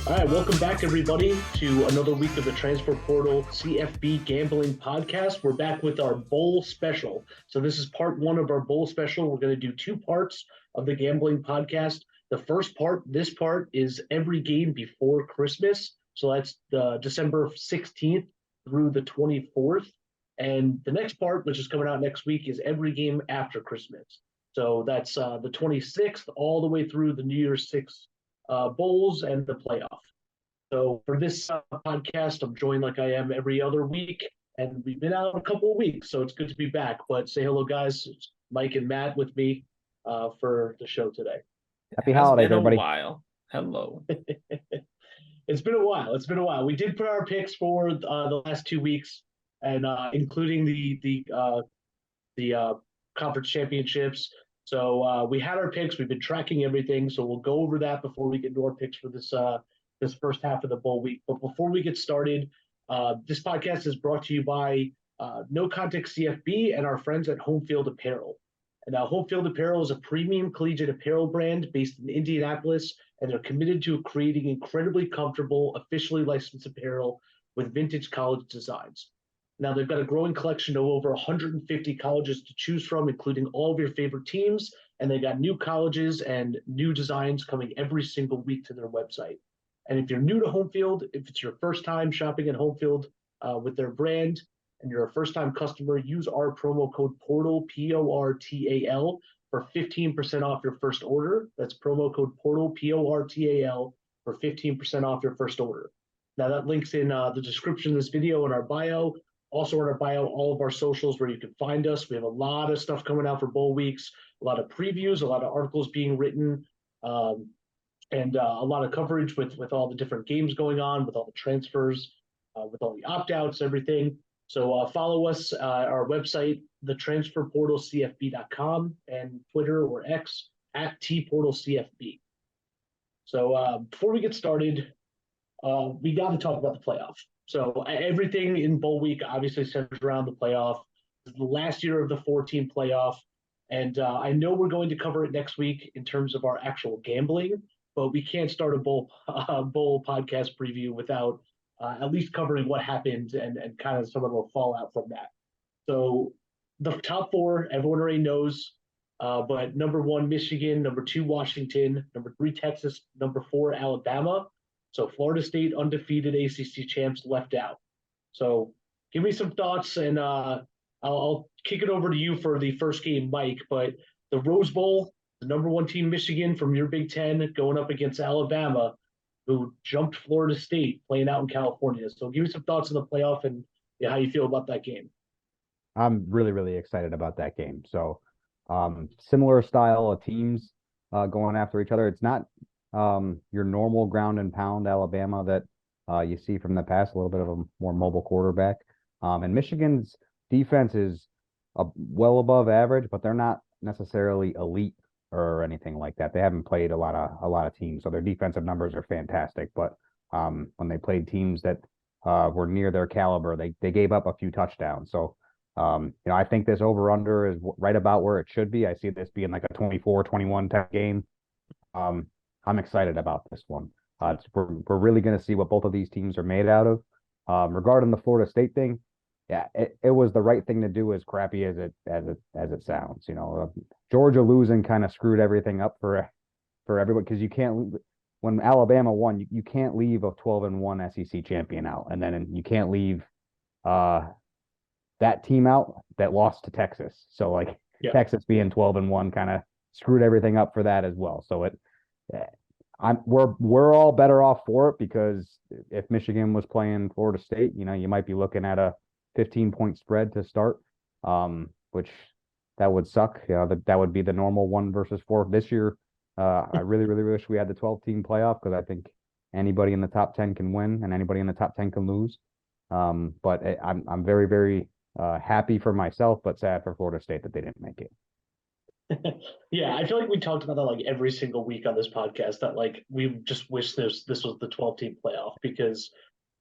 All right, welcome back, everybody, to another week of the Transfer Portal CFB Gambling Podcast. We're back with our Bowl Special. So this is part one of our Bowl Special. We're going to do two parts of the Gambling Podcast. The first part, this part, is every game before Christmas. So that's the December 16th through the 24th. And the next part, which is coming out next week, is every game after Christmas. So that's the 26th all the way through the New Year's Six bowls and the playoff. So for this podcast, I'm joined like I am every other week, and we've been out a couple of weeks, so it's good to be back. But say hello, guys. It's Mike and Matt with me for the show today. Happy It has holidays, been a everybody. while. Hello. It's been a while. It's been a while. We did put our picks for the last 2 weeks, and including the conference championships. So we had our picks. We've been tracking everything. So we'll go over that before we get into our picks for this first half of the bowl week. But before we get started, this podcast is brought to you by No Context CFB and our friends at Home Field Apparel. And Home Field Apparel is a premium collegiate apparel brand based in Indianapolis, and they're committed to creating incredibly comfortable, officially licensed apparel with vintage college designs. Now, they've got a growing collection of over 150 colleges to choose from, including all of your favorite teams, and they got new colleges and new designs coming every single week to their website. And if you're new to Home Field, if it's your first time shopping at Home Field with their brand, and you're a first-time customer, use our promo code PORTAL, PORTAL, for 15% off your first order. That's promo code PORTAL, PORTAL, for 15% off your first order. Now, that link's in the description of this video in our bio. Also in our bio, all of our socials where you can find us. We have a lot of stuff coming out for bowl weeks, a lot of previews, a lot of articles being written, and a lot of coverage with all the different games going on, with all the transfers, with all the opt-outs, everything. So follow us, our website, thetransferportalcfb.com, and Twitter or X at tportalcfb. So before we get started, we got to talk about the playoff. So everything in bowl week obviously centers around the playoff. It's the last year of the 4-team playoff. And I know we're going to cover it next week in terms of our actual gambling, but we can't start a bowl podcast preview without at least covering what happened and kind of some of the fallout from that. So the top four, everyone already knows, but number one, Michigan, number two, Washington, number three, Texas, number four, Alabama. So Florida State, undefeated ACC champs, left out. So give me some thoughts, and I'll kick it over to you for the first game, Mike. But the Rose Bowl, the number one team, Michigan, from your Big Ten, going up against Alabama, who jumped Florida State, playing out in California. So give me some thoughts on the playoff and how you feel about that game. I'm really, really excited about that game. So similar style of teams going after each other. It's not your normal ground and pound Alabama that you see from the past, a little bit of a more mobile quarterback. And Michigan's defense is well above average, but they're not necessarily elite or anything like that. They haven't played a lot of teams, so their defensive numbers are fantastic. But when they played teams that were near their caliber, they gave up a few touchdowns. So I think this over-under is right about where it should be. I see this being like a 24-21 type game. I'm excited about this one. We're really going to see what both of these teams are made out of. Regarding the Florida State thing, yeah, it was the right thing to do, as crappy as it sounds. Georgia losing kind of screwed everything up for everyone, because you can't, when Alabama won, you can't leave a 12-1 SEC champion out, and then you can't leave that team out that lost to Texas. So Texas being 12-1 kind of screwed everything up for that as well. So we're all better off for it, because if Michigan was playing Florida State, you might be looking at a 15-point spread to start, which that would suck. That would be the normal 1-4 this year. I really, really wish we had the 12-team playoff, because I think anybody in the top 10 can win and anybody in the top 10 can lose. But I'm very, very happy for myself, but sad for Florida State that they didn't make it. Yeah, I feel like we talked about that every single week on this podcast, that we just wish this was the 12-team playoff, because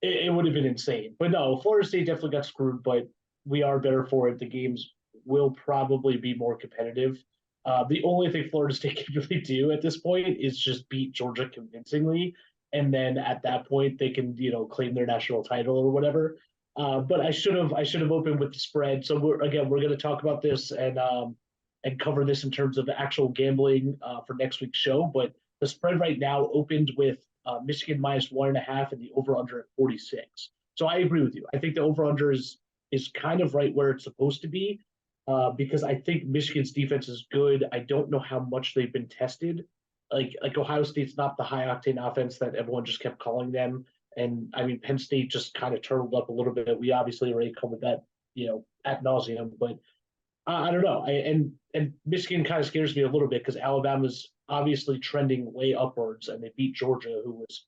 it would have been insane. But no, Florida State definitely got screwed, but we are better for it. The games will probably be more competitive. The only thing Florida State can really do at this point is just beat Georgia convincingly, and then at that point they can claim their national title or whatever. But I should have opened with the spread. So we're going to talk about this and cover this in terms of the actual gambling for next week's show. But the spread right now opened with Michigan -1.5 and the over under at 46. So I agree with you. I think the over under is kind of right where it's supposed to be because I think Michigan's defense is good. I don't know how much they've been tested. Like Ohio State's not the high octane offense that everyone just kept calling them. And I mean, Penn State just kind of turtled up a little bit. We obviously already covered that, ad nauseum. But I don't know. And Michigan kind of scares me a little bit because Alabama's obviously trending way upwards, and they beat Georgia, who was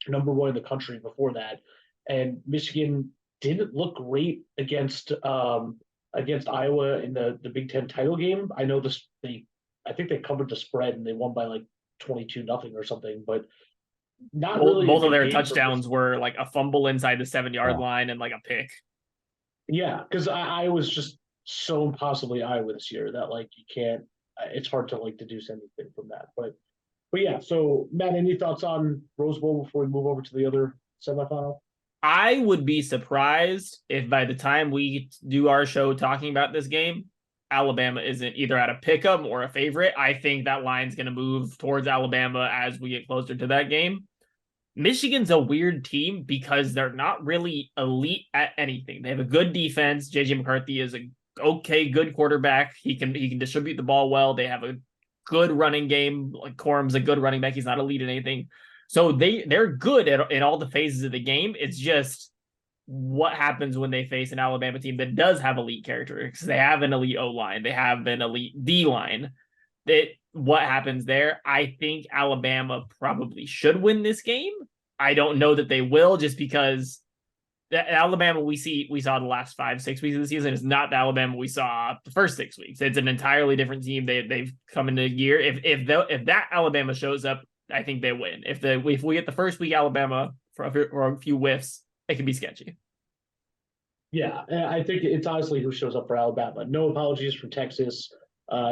number 1 in the country before that. And Michigan didn't look great against Iowa in the Big Ten title game. I know this. I think they covered the spread and they won by like 22-0 or something, but not really a Both of good their game for touchdowns were like a fumble inside the 7-yard Yeah. line and like a pick. Yeah, because I was just so impossibly Iowa this year that like you can't. It's hard to like deduce anything from that. But yeah. So Matt, any thoughts on Rose Bowl before we move over to the other semifinal? I would be surprised if by the time we do our show talking about this game, Alabama isn't either at a pick'em or a favorite. I think that line's going to move towards Alabama as we get closer to that game. Michigan's a weird team because they're not really elite at anything. They have a good defense. JJ McCarthy is a good quarterback. He can distribute the ball well. They have a good running game. Like Corum's a good running back. He's not elite in anything. So they're good in all the phases of the game. It's just what happens when they face an Alabama team that does have elite characteristics. They have an elite O-line. They have an elite D-line. What happens there? I think Alabama probably should win this game. I don't know that they will, just because the Alabama we saw the last 5-6 weeks of the season is not the Alabama we saw the first 6 weeks. It's an entirely different team. They've come into gear. If that Alabama shows up, I think they win. If we get the first week Alabama for a few whiffs, it can be sketchy. Yeah, I think it's honestly who shows up for Alabama. No apologies for Texas.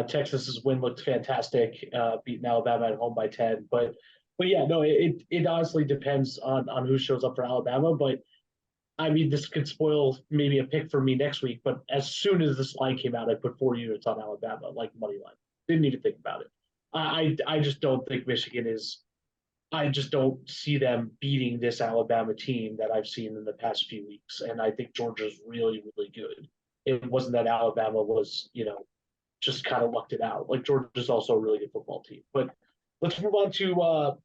Texas's win looked fantastic, beating Alabama at home by 10. But yeah, no, it honestly depends on who shows up for Alabama. But I mean, this could spoil maybe a pick for me next week. But as soon as this line came out, I put 4 units on Alabama, like money line. Didn't even think about it. I just don't think Michigan is. I just don't see them beating this Alabama team that I've seen in the past few weeks. And I think Georgia's really, really good. It wasn't that Alabama was, just kind of lucked it out. Like Georgia's also a really good football team. But let's move on to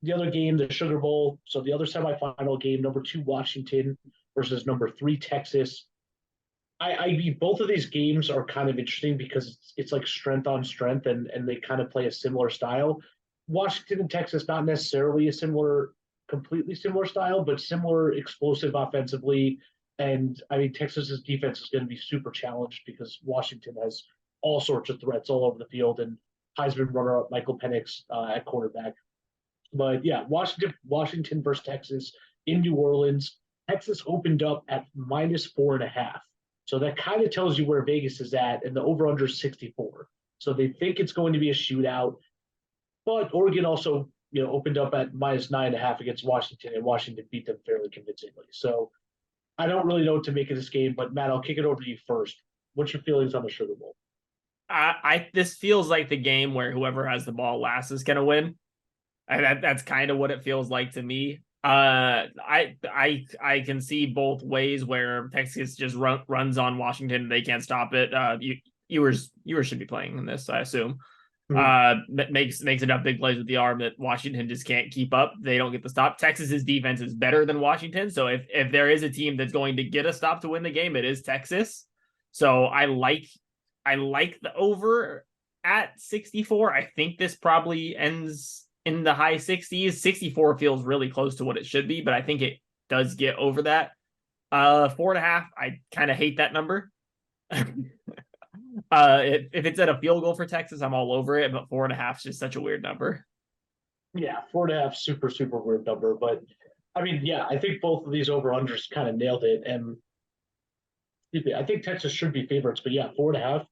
the other game, the Sugar Bowl. So the other semifinal game, number 2 Washington versus number 3 Texas. I mean, both of these games are kind of interesting because it's like strength on strength, and they kind of play a similar style. Washington and Texas, not necessarily completely similar style, but similar explosive offensively. And I mean, Texas's defense is going to be super challenged because Washington has all sorts of threats all over the field, and Heisman runner-up Michael Penix at quarterback. But yeah, Washington versus Texas in New Orleans. Texas opened up at -4.5. So that kind of tells you where Vegas is at, and the over-under is 64. So they think it's going to be a shootout. But Oregon also, opened up at -9.5 against Washington, and Washington beat them fairly convincingly. So I don't really know what to make of this game, but Matt, I'll kick it over to you first. What's your feelings on the Sugar Bowl? This feels like the game where whoever has the ball last is going to win. That's kind of what it feels like to me. I can see both ways where Texas just runs on Washington. They can't stop it. Viewers should be playing in this, I assume. That makes enough big plays with the arm that Washington just can't keep up. They don't get the stop. Texas's defense is better than Washington. So if there is a team that's going to get a stop to win the game, it is Texas. So I like the over at 64. I think this probably ends in the high 60s. 64 feels really close to what it should be, but I think it does get over that. 4.5, I kind of hate that number. If it's at a field goal for Texas, I'm all over it, but 4.5 is just such a weird number. Yeah, 4.5, super, super weird number. But I mean, yeah, I think both of these over-unders kind of nailed it. And I think Texas should be favorites, but yeah, 4.5,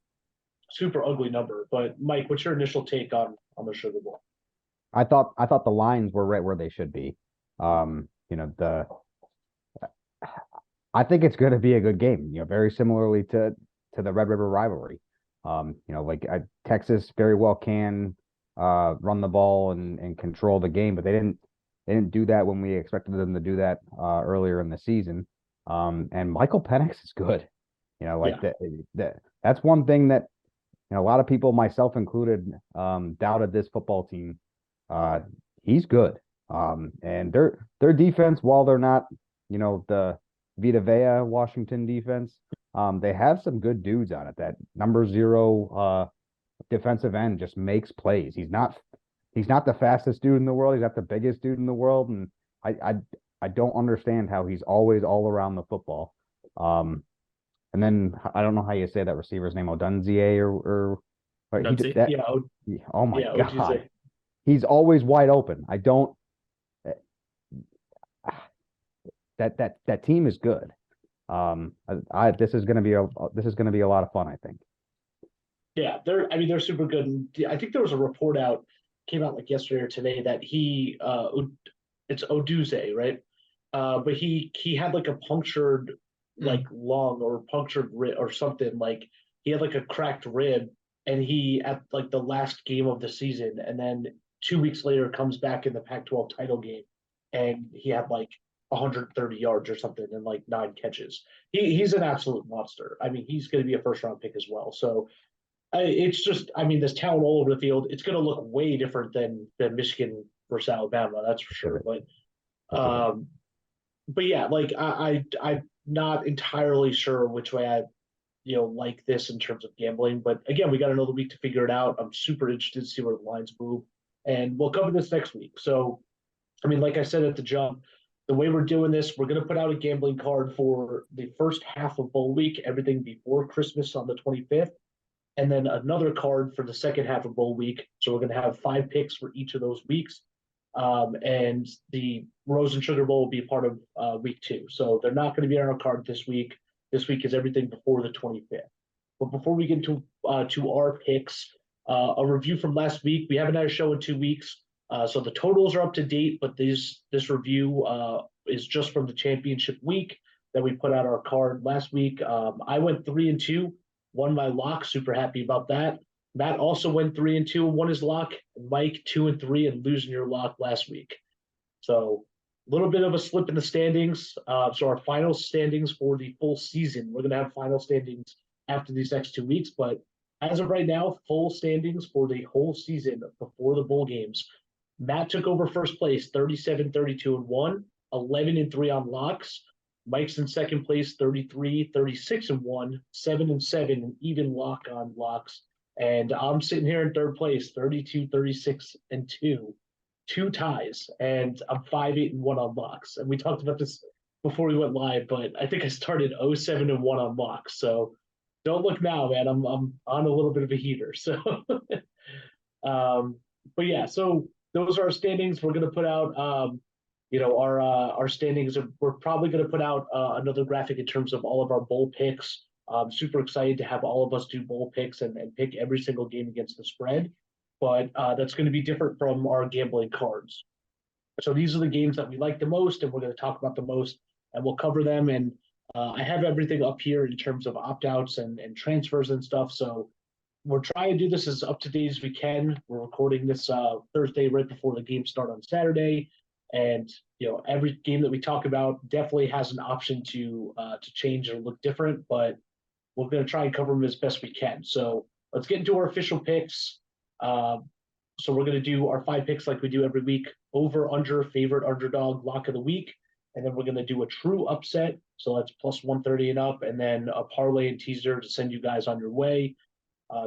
super ugly number. But Mike, what's your initial take on the Sugar Bowl? I thought the lines were right where they should be. You know, I think it's going to be a good game. You know, very similarly to the Red River rivalry. You know, like Texas very well can run the ball and control the game, but they didn't do that when we expected them to do that earlier in the season. And Michael Penix is good. You know, like Yeah. that's one thing that, you know, a lot of people, myself included, doubted this football team. He's good. And their defense, while they're not, you know, the Vita Vea Washington defense, they have some good dudes on it. That number 0 defensive end just makes plays. He's not the fastest dude in the world. He's not the biggest dude in the world, and I don't understand how he's always all around the football. And then I don't know how you say that receiver's name, Odunzie or he Duncy. that. Yeah. Oh my Yeah. God, he's always wide open. I don't. That team is good. This is going to be a lot of fun, I think. Yeah, they're super good. And I think there was a report came out like yesterday or today that it's Oduze, right? But he had like a punctured like lung or punctured rib or something. Like he had like a cracked rib, and he at like the last game of the season, and then 2 weeks later comes back in the Pac-12 title game, and he had like 130 yards or something and like 9 catches. He's an absolute monster. I mean, he's going to be a first round pick as well. So it's just, I mean, there's talent all over the field. It's going to look way different than Michigan versus Alabama, that's for sure. But yeah, like I'm not entirely sure which way I like this in terms of gambling. But again, we got another week to figure it out. I'm super interested to see where the lines move, and we'll cover this next week. So, I mean, like I said at the jump, the way we're doing this, we're going to put out a gambling card for the first half of bowl week, everything before Christmas on the 25th, and then another card for the second half of bowl week. So we're going to have 5 picks for each of those weeks. And the Rose and Sugar Bowl will be part of week 2. So they're not going to be on our card this week. This week is everything before the 25th. But before we get to our picks, a review from last week. We haven't had a show in 2 weeks. So the totals are up to date, but this review is just from the championship week that we put out our card last week. I went 3-2, won my lock. Super happy about that. Matt also went 3-2 and won his lock. Mike 2-3 and losing your lock last week. So a little bit of a slip in the standings. So our final standings for the full season, we're going to have final standings after these next 2 weeks. But as of right now, full standings for the whole season before the bowl games. Matt took over first place, 37-32-1, 11-3 on locks. Mike's in second place, 33-36-1, 7-7, an even lock on locks. And I'm sitting here in third place, 32-36-2, 2 ties, and I'm 5-8-1 on locks. And we talked about this before we went live, but I think I started 0-7-1 on locks. So don't look now, man. I'm on a little bit of a heater. So, but yeah, so those are our standings. We're going to put out, our standings. We're probably going to put out another graphic in terms of all of our bowl picks. I'm super excited to have all of us do bowl picks and pick every single game against the spread. But that's going to be different from our gambling cards. So these are the games that we like the most, and we're going to talk about the most, and we'll cover them. And I have everything up here in terms of opt-outs and transfers and stuff. So we're trying to do this as up to date as we can. We're recording this Thursday right before the games start on Saturday. And every game that we talk about definitely has an option to change or look different, but we're going to try and cover them as best we can. So let's get into our official picks. So we're going to do our 5 picks like we do every week: over, under, favorite, underdog, lock of the week. And then we're going to do a true upset. So that's plus 130 and up, and then a parlay and teaser to send you guys on your way.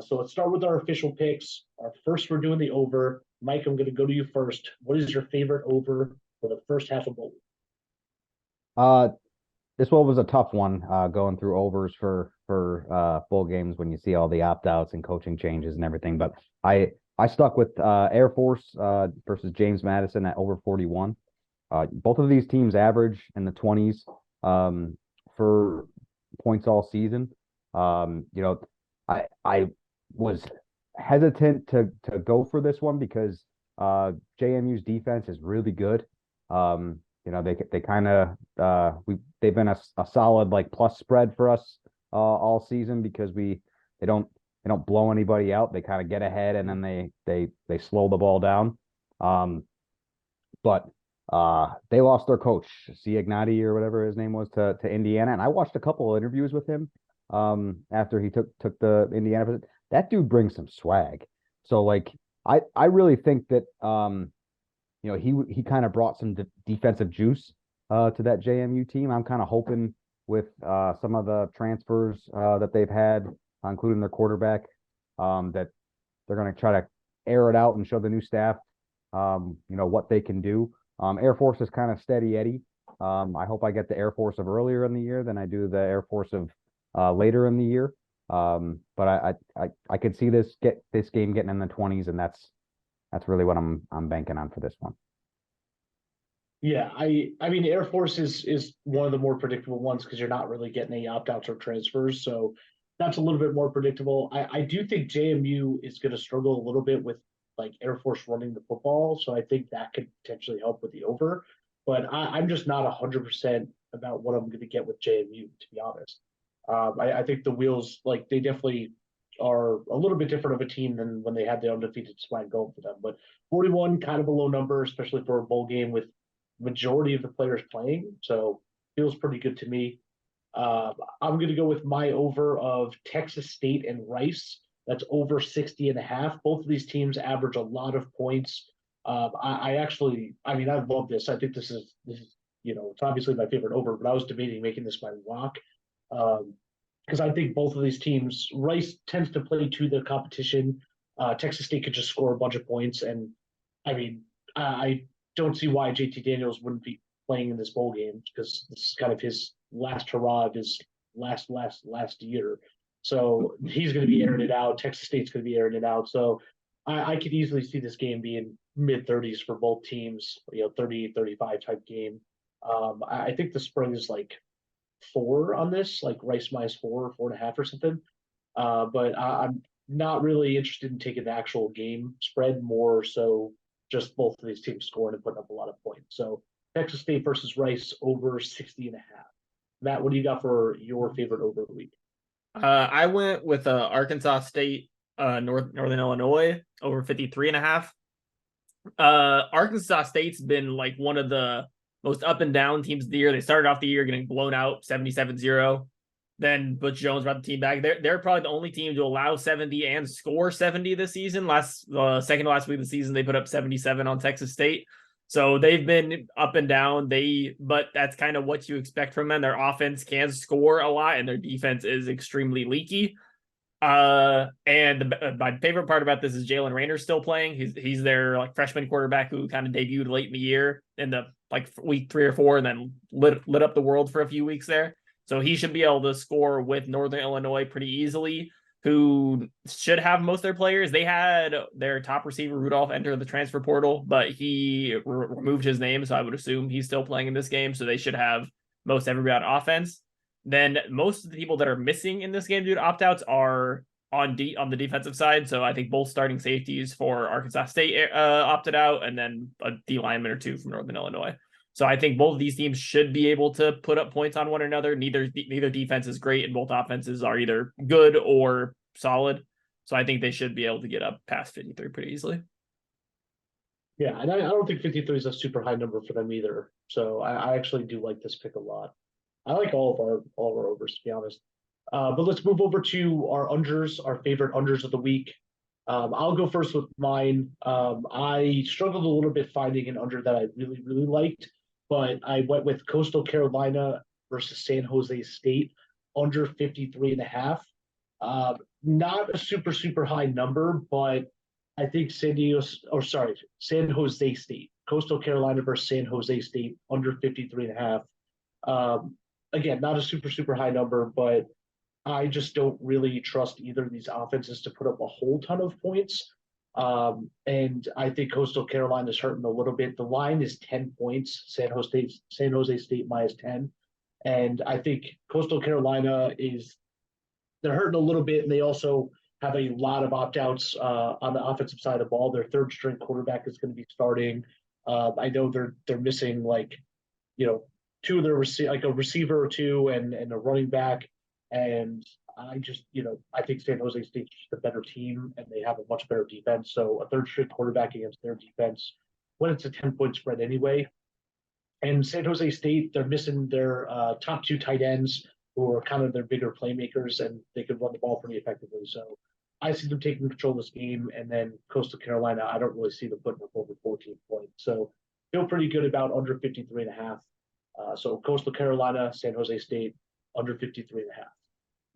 So let's start with our official picks. First, we're doing the over. Mike, I'm going to go to you first. What is your favorite over for the first half of bowl? This one was a tough one, going through overs for bowl games when you see all the opt-outs and coaching changes and everything. But I stuck with Air Force versus James Madison at over 41. Both of these teams average in the 20s for points all season. I was hesitant to go for this one because JMU's defense is really good. They kind of they've been a solid like plus spread for us all season because they don't blow anybody out. They kind of get ahead and then they slow the ball down. But they lost their coach, Ciagnati or whatever his name was, to Indiana. And I watched a couple of interviews with him after he took the Indiana visit. That dude brings some swag. So like I really think that he kind of brought some defensive juice to that JMU team. I'm kind of hoping with some of the transfers that they've had, including their quarterback, that they're going to try to air it out and show the new staff what they can do. Air Force is kind of steady Eddie. I hope I get the Air Force of earlier in the year than I do the Air Force of later in the year. But I could see this game getting in the 20s, and that's really what I'm banking on for this one. Yeah, I mean Air Force is one of the more predictable ones because you're not really getting any opt-outs or transfers, so that's a little bit more predictable. I do think JMU is going to struggle a little bit with like Air Force running the football, so I think that could potentially help with the over. But I'm just not 100% about what I'm going to get with JMU, to be honest. I think the Wheels, like they definitely are a little bit different of a team than when they had the undefeated swag going for them. But 41, kind of a low number, especially for a bowl game with majority of the players playing. So feels pretty good to me. I'm going to go with my over of Texas State and Rice. That's over 60.5. Both of these teams average a lot of points. I love this. I think this is it's obviously my favorite over, but I was debating making this my lock. Because I think both of these teams, Rice tends to play to the competition. Texas State could just score a bunch of points. And I mean, I don't see why JT Daniels wouldn't be playing in this bowl game because this is kind of his last hurrah of his last year. So he's going to be airing it out. Texas State's going to be airing it out. So I could easily see this game being mid-30s for both teams, 30, 35 type game. I think the spread is like 4 on this, like Rice -4 or 4.5 or something. But I'm not really interested in taking the actual game spread, more so just both of these teams scoring and putting up a lot of points. So Texas State versus Rice over 60.5. Matt, what do you got for your favorite over the week? I went with Arkansas State, Northern Illinois over 53.5. Arkansas State's been like one of the most up and down teams of the year. They started off the year getting blown out 77-0. Then Butch Jones brought the team back. They're probably the only team to allow 70 and score 70 this season. Second to last week of the season, they put up 77 on Texas State. So they've been up and down. But that's kind of what you expect from them. Their offense can score a lot, and their defense is extremely leaky. And my favorite part about this is Jalen Raynor's still playing. He's their like freshman quarterback who kind of debuted late in the year in the like week 3 or 4, and then lit up the world for a few weeks there. So he should be able to score with Northern Illinois pretty easily, who should have most of their players. They had their top receiver, Rudolph, enter the transfer portal, but he removed his name, so I would assume he's still playing in this game, so they should have most everybody on offense. Then most of the people that are missing in this game due to opt-outs are on the defensive side, so I think both starting safeties for Arkansas State opted out, and then a D lineman or two from Northern Illinois. So I think both of these teams should be able to put up points on one another. Neither defense is great, and both offenses are either good or solid. So I think they should be able to get up past 53 pretty easily. Yeah, and I don't think 53 is a super high number for them either. So I actually do like this pick a lot. I like all of our overs, to be honest. But let's move over to our unders, our favorite unders of the week. I'll go first with mine. I struggled a little bit finding an under that I really, really liked, but I went with Coastal Carolina versus San Jose State under 53.5. Not a super, super high number, but I think San Jose State, Coastal Carolina versus San Jose State under 53.5. Again, not a super, super high number, but I just don't really trust either of these offenses to put up a whole ton of points. And I think Coastal Carolina is hurting a little bit. The line is 10 points, San Jose State -10. And I think Coastal Carolina they're hurting a little bit. And they also have a lot of opt-outs on the offensive side of the ball. Their third string quarterback is going to be starting. I know they're missing like, two of their like a receiver or two and a running back. And I just, I think San Jose State's just a better team and they have a much better defense. So a third string quarterback against their defense, when it's a 10-point spread anyway. And San Jose State, they're missing their top two tight ends who are kind of their bigger playmakers and they can run the ball pretty effectively. So I see them taking control of this game. And then Coastal Carolina, I don't really see them putting up over 14 points. So feel pretty good about under 53.5. So Coastal Carolina, San Jose State, under 53.5.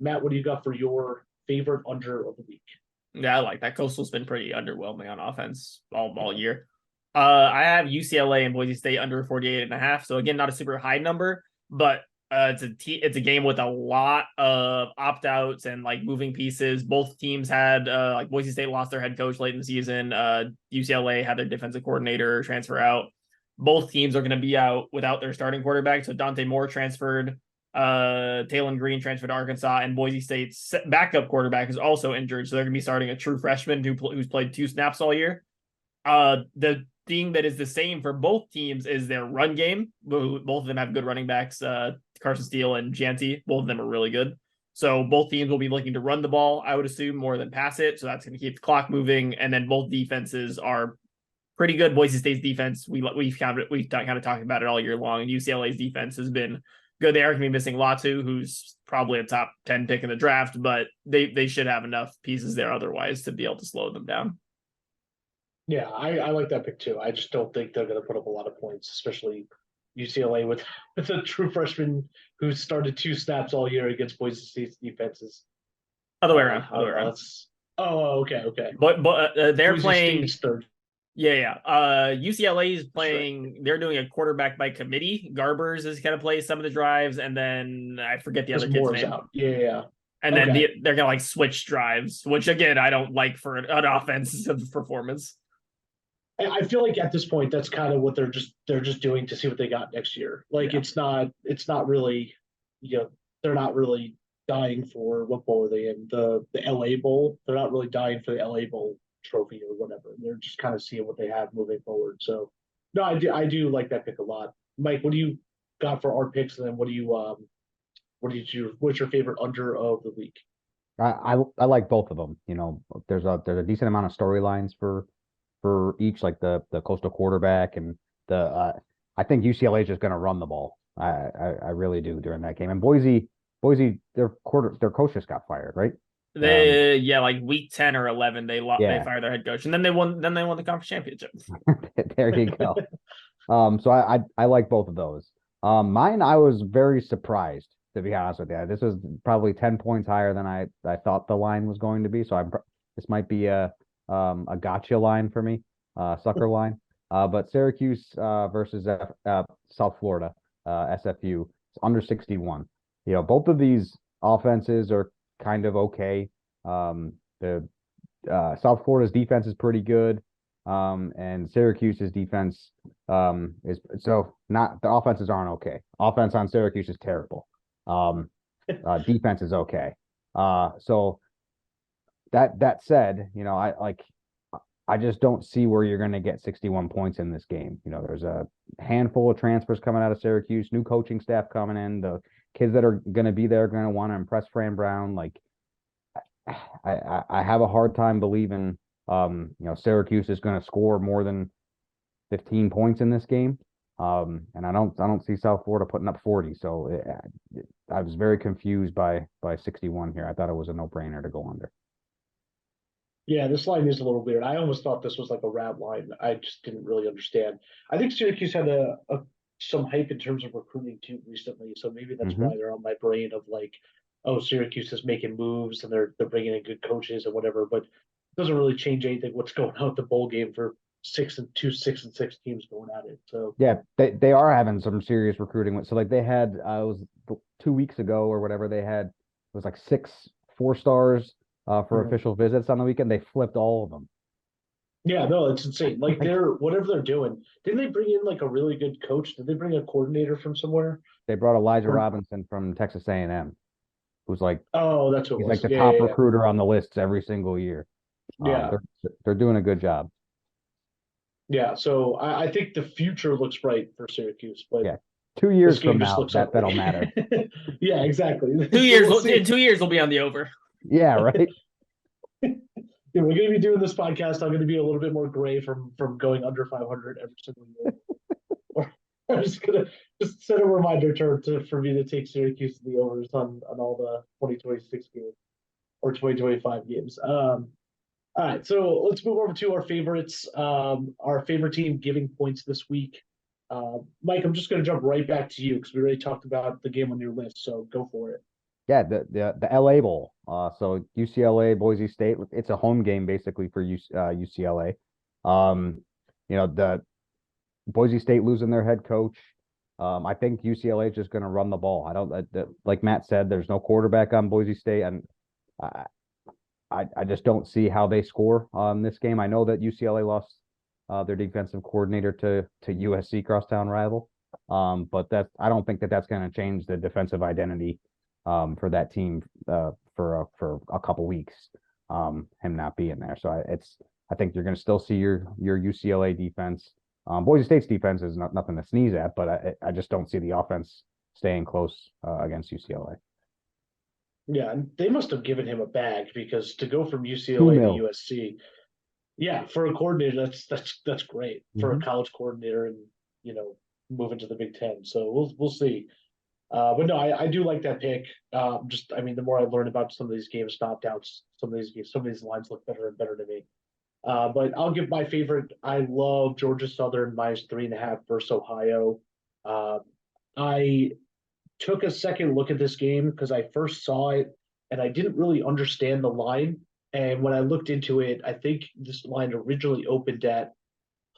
Matt, what do you got for your favorite under of the week? Yeah, I like that. Coastal's been pretty underwhelming on offense all year. I have UCLA and Boise State under 48.5. So again, not a super high number, but it's a game with a lot of opt-outs and like moving pieces. Both teams had like Boise State lost their head coach late in the season. UCLA had their defensive coordinator transfer out. Both teams are going to be out without their starting quarterback. So Dante Moore transferred, Talon Green transferred to Arkansas, and Boise State's backup quarterback is also injured. So they're going to be starting a true freshman who's played 2 snaps all year. The thing that is the same for both teams is their run game. Both of them have good running backs, Carson Steele and Janty. Both of them are really good. So both teams will be looking to run the ball, I would assume, more than pass it. So that's going to keep the clock moving. And then both defenses are pretty good. Boise State's defense, we've kind of talking about it all year long. And UCLA's defense has been good. They are going to be missing Latu, who's probably a top 10 pick in the draft, but they should have enough pieces there otherwise to be able to slow them down. Yeah, I like that pick too. I just don't think they're going to put up a lot of points, especially UCLA with a true freshman who started 2 snaps all year against Boise State's defenses. Other way around. Okay. But they're Boise playing State's third. Yeah. UCLA is playing. They're doing a quarterback by committee. Garbers is going to play some of the drives, and then I forget the other kid's name. Out. Yeah. And then they're going to like switch drives, which again I don't like for an offensive performance. I feel like at this point that's kind of what they're just doing to see what they got next year. Like it's not really, they're not really dying for what bowl are they in, the LA Bowl. They're not really dying for the LA Bowl trophy or whatever. They're just kind of seeing what they have moving forward. So no, I do like that pick a lot. Mike, what do you got for our picks? And then what's your favorite under of the week? I like both of them. There's a decent amount of storylines for each, like the Coastal quarterback and I think UCLA is just going to run the ball. I really do during that game. And Boise, their coach just got fired, right? Like week 10 or 11, they fired their head coach, and then they won the conference championship. There you go. So I like both of those. Mine, I was very surprised, to be honest with you. This was probably 10 points higher than I thought the line was going to be. So this might be a gotcha line for me, sucker line. But Syracuse versus South Florida, SFU, it's under 61. Both of these offenses are kind of okay. The South Florida's defense is pretty good, and Syracuse's defense is not. The offenses aren't okay. Offense on Syracuse is terrible. Defense is okay. So that said, I just don't see where you're going to get 61 points in this game. There's a handful of transfers coming out of Syracuse, new coaching staff coming in. The kids that are going to be there are going to want to impress Fran Brown. Like, I have a hard time believing, Syracuse is going to score more than 15 points in this game. And I don't see South Florida putting up 40. So I was very confused by 61 here. I thought it was a no-brainer to go under. Yeah, this line is a little weird. I almost thought this was like a rat line. I just didn't really understand. I think Syracuse had some hype in terms of recruiting too recently, so maybe that's why they're on my brain of like, oh, Syracuse is making moves and they're bringing in good coaches and whatever. But it doesn't really change anything what's going on with the bowl game for 6 and 6 teams going at it. So yeah, they are having some serious recruiting. So like they had it was 2 weeks ago or whatever, it was like 6 4-stars for official visits on the weekend. They flipped all of them. Yeah, no, it's insane. Like whatever they're doing. Didn't they bring in like a really good coach? Did they bring a coordinator from somewhere? They brought Elijah Robinson from Texas A&M. who's like Oh, that's who it he's was. like the Yeah, top yeah, recruiter on the lists every single year. yeah. They're doing a good job. Yeah. So I think the future looks bright for Syracuse, but Yeah, 2 this years from game just now looks that'll ugly. matter. Yeah, exactly. Two So years, we'll in see. 2 years, we'll be on the over. Yeah, right. Yeah, we're going to be doing this podcast. I'm going to be a little bit more gray from going under 500 every single year. I'm just gonna just set a reminder for me to take Syracuse to the overs on all the 2026 games or 2025 games. All right, so let's move over to our favorites. Our favorite team giving points this week. Mike, I'm just going to jump right back to you because we already talked about the game on your list. So go for it. Yeah, the LA Bowl. So UCLA, Boise State. It's a home game basically for UCLA. The Boise State losing their head coach. I think UCLA is just going to run the ball. I don't like Matt said. There's no quarterback on Boise State, and I I just don't see how they score on this game. I know that UCLA lost their defensive coordinator to USC crosstown rival, but I don't think that that's going to change the defensive identity for that team for a couple weeks. Him not being there, so I think you're going to still see your UCLA defense. Boise State's defense is nothing to sneeze at, but I just don't see the offense staying close against UCLA. Yeah, and they must have given him a bag because to go from $2 UCLA to million. USC, yeah, for a coordinator, that's great for a college coordinator, and moving to the Big Ten. So we'll see. But no, I do like that pick. I mean, the more I learn about some of these games, opt outs, some of these lines look better and better to me. But I'll give my favorite. I love Georgia Southern -3.5 versus Ohio. I took a second look at this game because I first saw it and I didn't really understand the line. And when I looked into it, I think this line originally opened at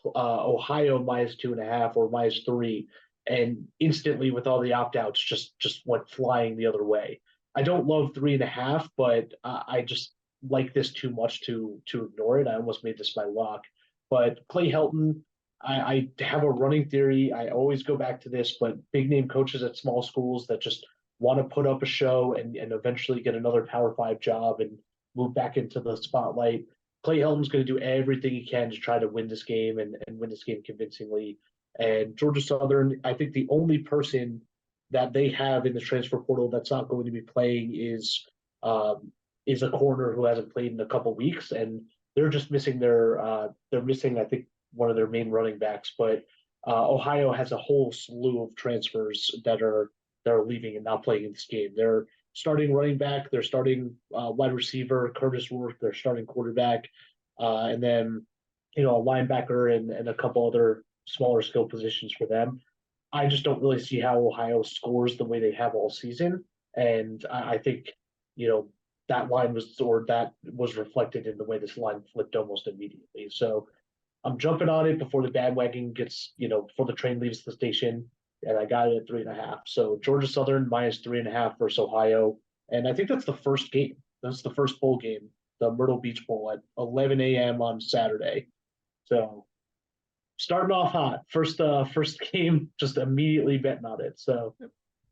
Ohio -2.5 or -3, and instantly with all the opt outs, just went flying the other way. I don't love 3.5, but I just like this too much to ignore it. I almost made this my lock. But Clay Helton, I have a running theory. I always go back to this, but big name coaches at small schools that just want to put up a show and eventually get another Power Five job and move back into the spotlight. Clay Helton's going to do everything he can to try to win this game and win this game convincingly. And Georgia Southern, I think the only person that they have in the transfer portal that's not going to be playing is a corner who hasn't played in a couple weeks, and they're just missing they're missing, I think, one of their main running backs. But Ohio has a whole slew of transfers that are leaving and not playing in this game. They're starting running back, they're starting wide receiver, Curtis Worth, they're starting quarterback, and then a linebacker and a couple other smaller skill positions for them. I just don't really see how Ohio scores the way they have all season, and I think that was reflected in the way this line flipped almost immediately. So I'm jumping on it before the bandwagon gets, before the train leaves the station, and I got it at 3.5. So Georgia Southern -3.5 versus Ohio, and I think that's the first game. That's the first bowl game, the Myrtle Beach Bowl at 11 a.m. on Saturday. So starting off hot, first game, just immediately betting on it. So,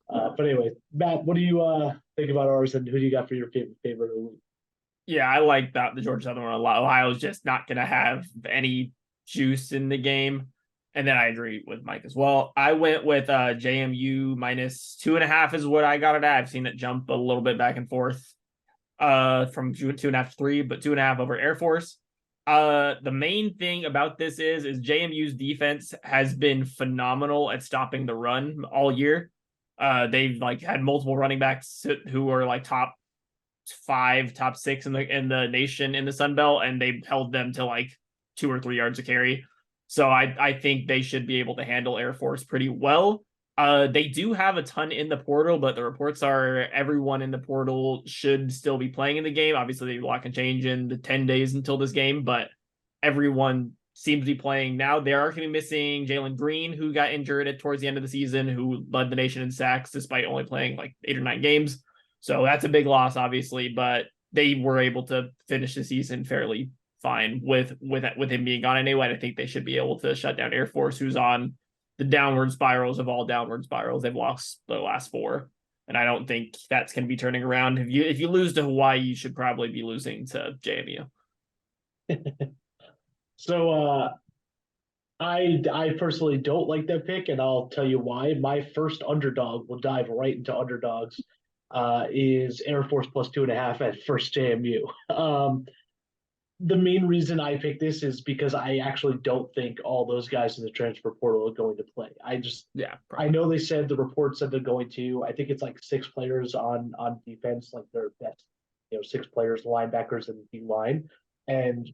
but anyway, Matt, what do you think about ours, and who do you got for your favorite of the week? Yeah, I like that the Georgia Southern one a lot. Ohio's just not going to have any juice in the game. And then I agree with Mike as well. I went with JMU -2.5 is what I got it at. I've seen it jump a little bit back and forth from 2.5 to 3, but 2.5 over Air Force. The main thing about this is JMU's defense has been phenomenal at stopping the run all year. They've had multiple running backs who are top 5, top 6 in the nation in the Sun Belt, and they held them to 2 or 3 yards a carry. So I think they should be able to handle Air Force pretty well. They do have a ton in the portal, but the reports are everyone in the portal should still be playing in the game. Obviously, a lot can change in the 10 days until this game, but everyone seems to be playing now. They are going to be missing Jalen Green, who got injured towards the end of the season, who led the nation in sacks despite only playing 8 or 9 games. So that's a big loss, obviously, but they were able to finish the season fairly fine with him being gone anyway. I think they should be able to shut down Air Force, who's on the downward spirals of all downward spirals. They've lost the last 4. And I don't think that's going to be turning around. If you lose to Hawaii, you should probably be losing to JMU. So I personally don't like that pick, and I'll tell you why. My first underdog, we'll dive right into underdogs, is Air Force plus 2.5 at first JMU. The main reason I picked this is because I actually don't think all those guys in the transfer portal are going to play. I know they said the report said they're going to. I think it's like 6 players on defense, like their best, 6 players, linebackers and D line, and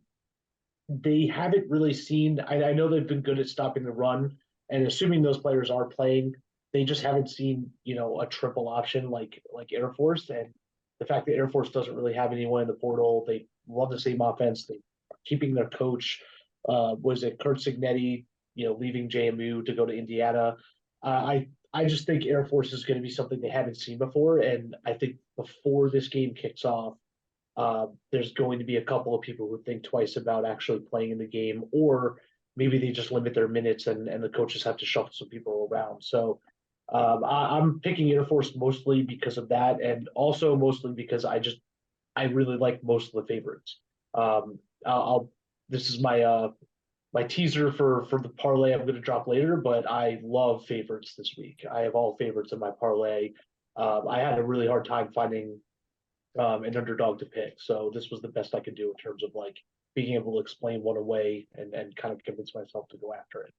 they haven't really seen. I know they've been good at stopping the run, and assuming those players are playing, they just haven't seen a triple option like Air Force, and the fact that Air Force doesn't really have anyone in the portal. They love the same offense. They are keeping their coach. Was it Kurt Signetti? Leaving JMU to go to Indiana. I just think Air Force is going to be something they haven't seen before, and I think before this game kicks off, there's going to be a couple of people who think twice about actually playing in the game, or maybe they just limit their minutes and the coaches have to shuffle some people around. So I'm picking Air Force mostly because of that, and also mostly because I really like most of the favorites. This is my teaser for the parlay I'm going to drop later, but I love favorites this week. I have all favorites in my parlay. I had a really hard time finding an underdog to pick. So this was the best I could do in terms of like being able to explain one away and kind of convince myself to go after it.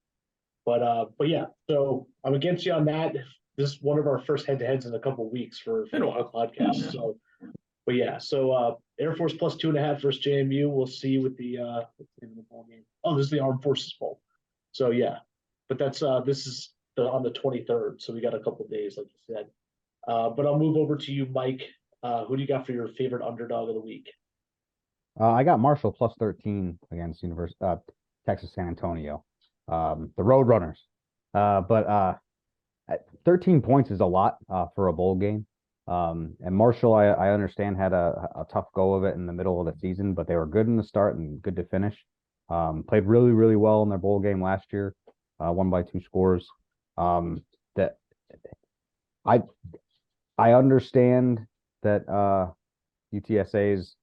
But yeah, so I'm against you on that. This is one of our first head-to-heads in a couple of weeks for the whole podcast. Yeah. So, but yeah, so Air Force plus 2.5 versus JMU. We'll see with the ball game. Oh, this is the Armed Forces Bowl. So yeah, but that's this is on the 23rd. So we got a couple of days, like you said. But I'll move over to you, Mike. Who do you got for your favorite underdog of the week? I got Marshall plus 13 against Texas San Antonio, the Roadrunners. But 13 points is a lot for a bowl game. And Marshall, I understand, had a tough go of it in the middle of the season, but they were good in the start and good to finish. Played really, really well in their bowl game last year, won by 2 scores. That I understand that UTSA's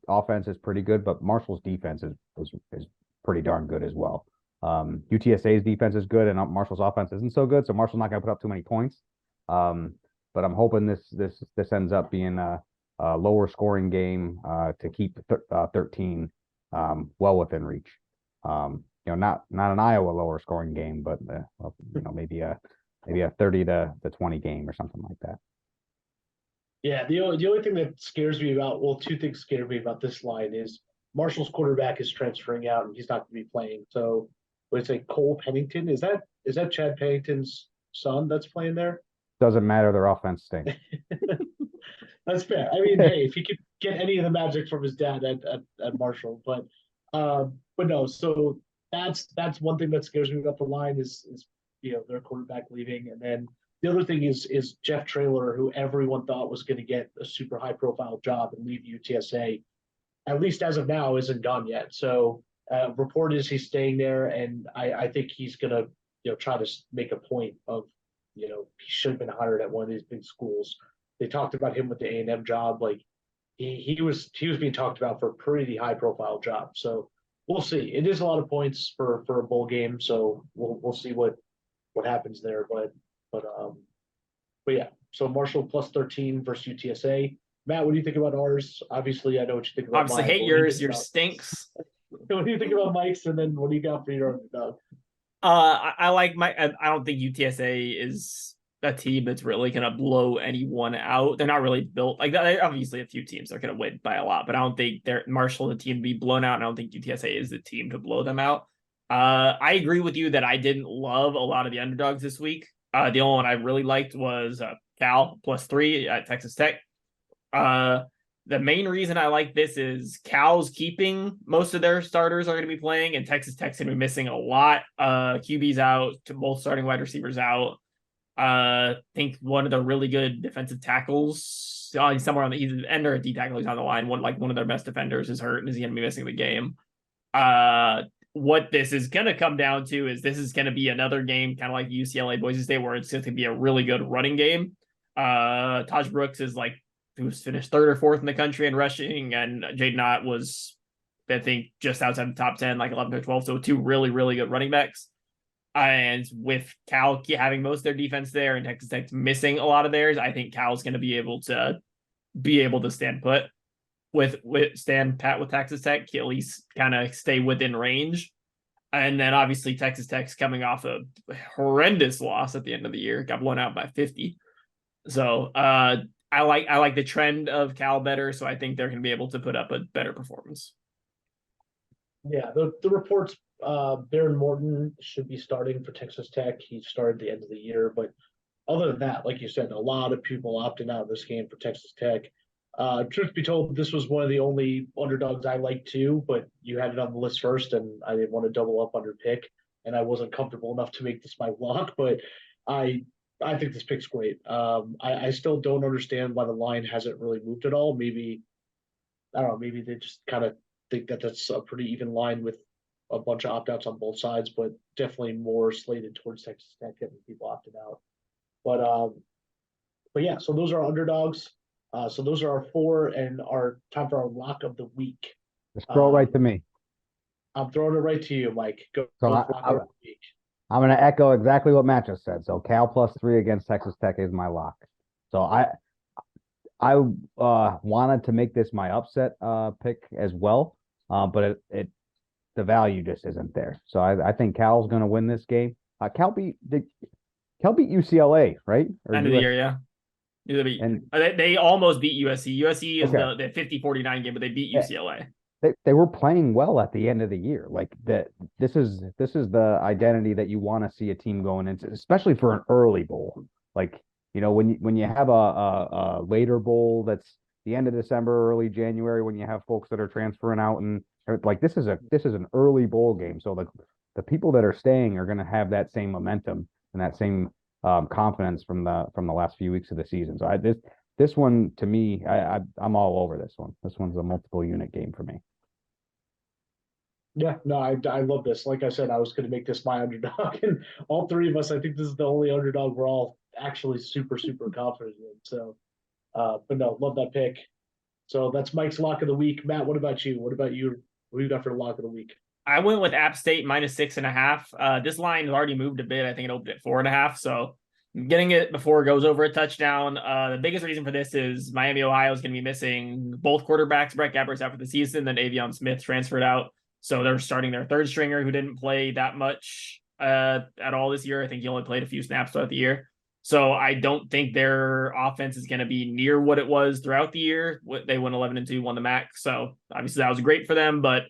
offense is pretty good, but Marshall's defense is pretty darn good as well. UTSA's defense is good, and Marshall's offense isn't so good, so Marshall's not going to put up too many points. But I'm hoping this ends up being a lower scoring game to keep 13 well within reach. Not an Iowa lower scoring game, but maybe a 30 to 20 game or something like that. Yeah, the only thing that scares me about, well, 2 things scare me about this line is Marshall's quarterback is transferring out and he's not going to be playing. So, what is it, Cole Pennington? Is that Chad Pennington's son that's playing there? Doesn't matter. Their offense stinks. That's fair. I mean, hey, if he could get any of the magic from his dad at Marshall, but no. So that's one thing that scares me about the line is their quarterback leaving, and then the other thing is Jeff Traylor, who everyone thought was going to get a super high profile job and leave UTSA, at least as of now, isn't gone yet. So report is he's staying there, and I think he's going to try to make a point of he should have been hired at one of these big schools. They talked about him with the A&M job. Like he was being talked about for a pretty high profile job. So we'll see. It is a lot of points for a bowl game. So we'll see what happens there. But yeah. So Marshall plus 13 versus UTSA. Matt, what do you think about ours? Obviously, I know what you think about Obviously, mine. hate yours. Yours stinks. What do you think about Mike's? And then what do you got for your underdog? I like I don't think UTSA is a team that's really going to blow anyone out. They're not really built like that. Obviously, a few teams are going to win by a lot, but I don't think they're Marshall the team to be blown out. And I don't think UTSA is the team to blow them out. I agree with you that I didn't love a lot of the underdogs this week. The only one I really liked was Cal plus 3 at Texas Tech. The main reason I like this is Cal's keeping most of their starters are going to be playing, and Texas Tech's going to be missing a lot. QB's out, to both starting wide receivers out. I think one of the really good defensive tackles, somewhere on the either end or a D tackle, he's on the line. One of their best defenders is hurt and is going to be missing the game. What this is going to come down to is this is going to be another game, kind of like UCLA Boise State, where it's going to be a really good running game. Taj Brooks is like, who's finished third or fourth in the country in rushing, and Jaden Ott was, I think, just outside the top 10, like 11 or 12. So two really, really good running backs. And with Cal having most of their defense there and Texas Tech missing a lot of theirs, I think Cal's going to be able to stand put with stand pat with Texas Tech, at least kind of stay within range. And then obviously Texas Tech's coming off a horrendous loss at the end of the year, got blown out by 50. So I like the trend of Cal better, so I think they're going to be able to put up a better performance. Yeah, the reports, Baron Morton should be starting for Texas Tech. He started the end of the year, but other than that, like you said, a lot of people opting out of this game for Texas Tech. Truth be told, this was one of the only underdogs I liked too, but you had it on the list first, and I didn't want to double up on your pick, and I wasn't comfortable enough to make this my lock, but I think this pick's great. I still don't understand why the line hasn't really moved at all. Maybe, I don't know, maybe they just kind of think that that's a pretty even line with a bunch of opt-outs on both sides, but definitely more slated towards Texas Tech getting people opted out. But yeah, so those are our underdogs. So those are our four, and our time for our lock of the week. Just throw it right to me. I'm throwing it right to you, Mike. Go So lock of the week. I'm going to echo exactly what Matt just said. So Cal +3 against Texas Tech is my lock. So I wanted to make this my upset pick as well, but the value just isn't there. So I think Cal's going to win this game. Cal beat UCLA, right? Or End of the year, yeah. They almost beat USC. USC is the 50-49 game, but they beat UCLA. They were playing well at the end of the year. Like that, this is the identity that you want to see a team going into, especially for an early bowl. Like, you know, when you have a later bowl that's the end of December, early January, when you have folks that are transferring out, and like this is an early bowl game. So the people that are staying are going to have that same momentum and that same confidence from the last few weeks of the season. So this one, to me, I'm all over this one. This one's a multiple unit game for me. Yeah, no, I love this. Like I said, I was going to make this my underdog, and all three of us, I think this is the only underdog we're all actually super, super confident in. So, but no, love that pick. So that's Mike's lock of the week. Matt, what about you? What about you? What do you got for the lock of the week? I went with App State -6.5. This line has already moved a bit. I think it opened at 4.5. So getting it before it goes over a touchdown. The biggest reason for this is Miami, Ohio is going to be missing both quarterbacks. Brett Gapper's out for the season. Then Avion Smith transferred out. So they're starting their third stringer who didn't play that much at all this year. I think he only played a few snaps throughout the year. So I don't think their offense is going to be near what it was throughout the year. They went 11-2, won the MAC. So obviously that was great for them. But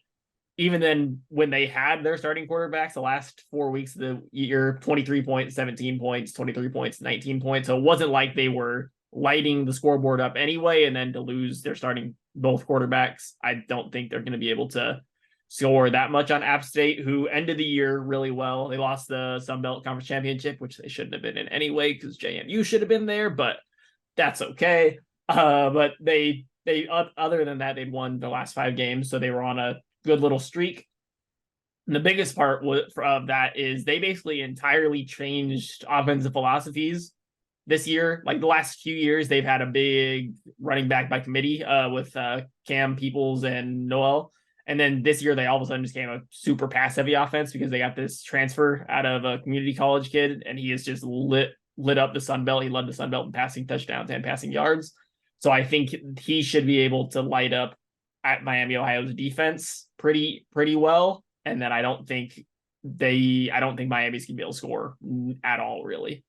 even then, when they had their starting quarterbacks, the last 4 weeks of the year, 23 points, 17 points, 23 points, 19 points. So it wasn't like they were lighting the scoreboard up anyway. And then to lose their starting both quarterbacks, I don't think they're going to be able to score that much on App State, who ended the year really well. They lost the Sun Belt Conference Championship, which they shouldn't have been in anyway, because JMU should have been there, but that's okay. But they other than that, they'd won the last 5 games, so they were on a good little streak. And the biggest part of that is they basically entirely changed offensive philosophies this year. Like the last few years, they've had a big running back by committee with Cam Peoples and Noel. And then this year, they all of a sudden just came a super pass-heavy offense because they got this transfer out of a community college kid, and he has just lit up the Sun Belt. He led the Sun Belt in passing touchdowns and passing yards. So I think he should be able to light up at Miami, Ohio's defense pretty well. And then I don't think Miami's gonna be able to score at all, really.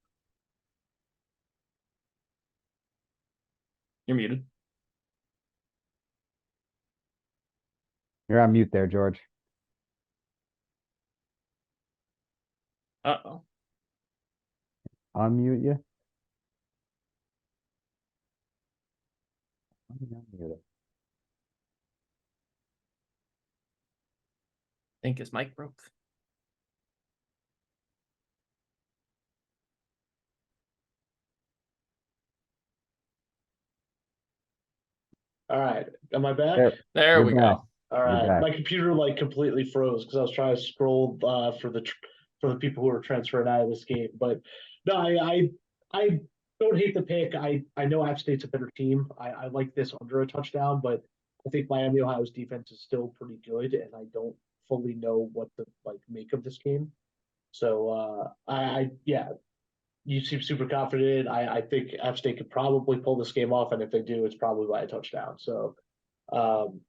You're muted. You're on mute there, George. Uh-oh. Unmute you. Unmute it. I think his mic broke. All right, am I back? There we go. All right, my computer like completely froze because I was trying to scroll for the people who are transferring out of this game. But no, don't hate the pick. I know App State's a better team. I like this under a touchdown, but I think Miami Ohio's defense is still pretty good, and I don't fully know what to like make of this game. So I yeah, you seem super confident. I think App State could probably pull this game off, and if they do, it's probably by a touchdown. So um,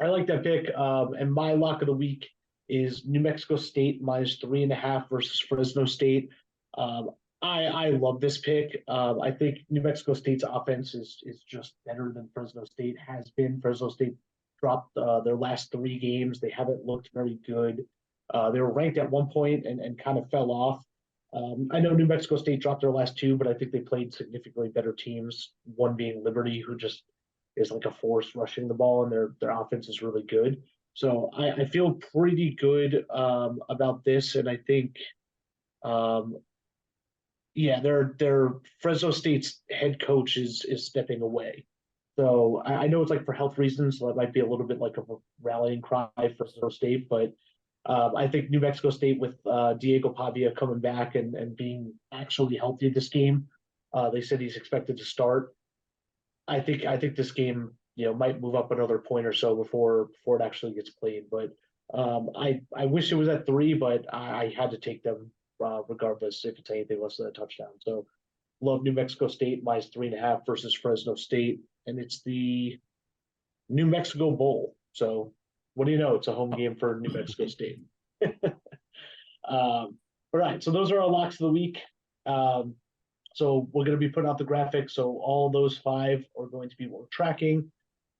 I like that pick. And my lock of the week is New Mexico State -3.5 versus Fresno State. Um, I love this pick. I think New Mexico State's offense is just better than Fresno State has been. Fresno State dropped their last 3 games. They haven't looked very good. They were ranked at one point and kind of fell off. I know New Mexico State dropped their last 2, but I think they played significantly better teams. One being Liberty, who just is like a force rushing the ball, and their offense is really good. So I feel pretty good about this, and I think, um, yeah, their Fresno State's head coach is stepping away. So I know it's like for health reasons, so that might be a little bit like a rallying cry for Fresno State, but I think New Mexico State with Diego Pavia coming back and being actually healthy this game, they said he's expected to start. I think this game, might move up another point or so before it actually gets played. But I wish it was at 3, but I had to take them regardless if it's anything less than a touchdown. So love New Mexico State -3.5 versus Fresno State, and it's the New Mexico Bowl. So what do you know? It's a home game for New Mexico State. All right, so those are our locks of the week. So we're going to be putting out the graphics. So all those 5 are going to be what we're tracking.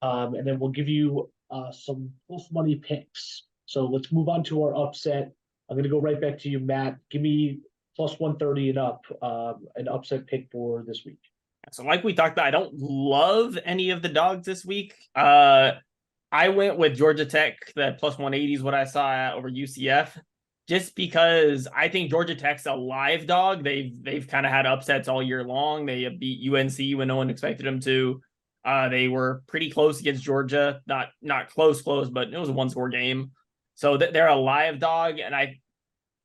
And then we'll give you some plus money picks. So let's move on to our upset. I'm going to go right back to you, Matt. Give me +130 and up, an upset pick for this week. So like we talked about, I don't love any of the dogs this week. I went with Georgia Tech. That +180 is what I saw over UCF, just because I think Georgia Tech's a live dog. They've kind of had upsets all year long. They beat UNC when no one expected them to. They were pretty close against Georgia, not close, but it was a 1-score game. So they're a live dog, and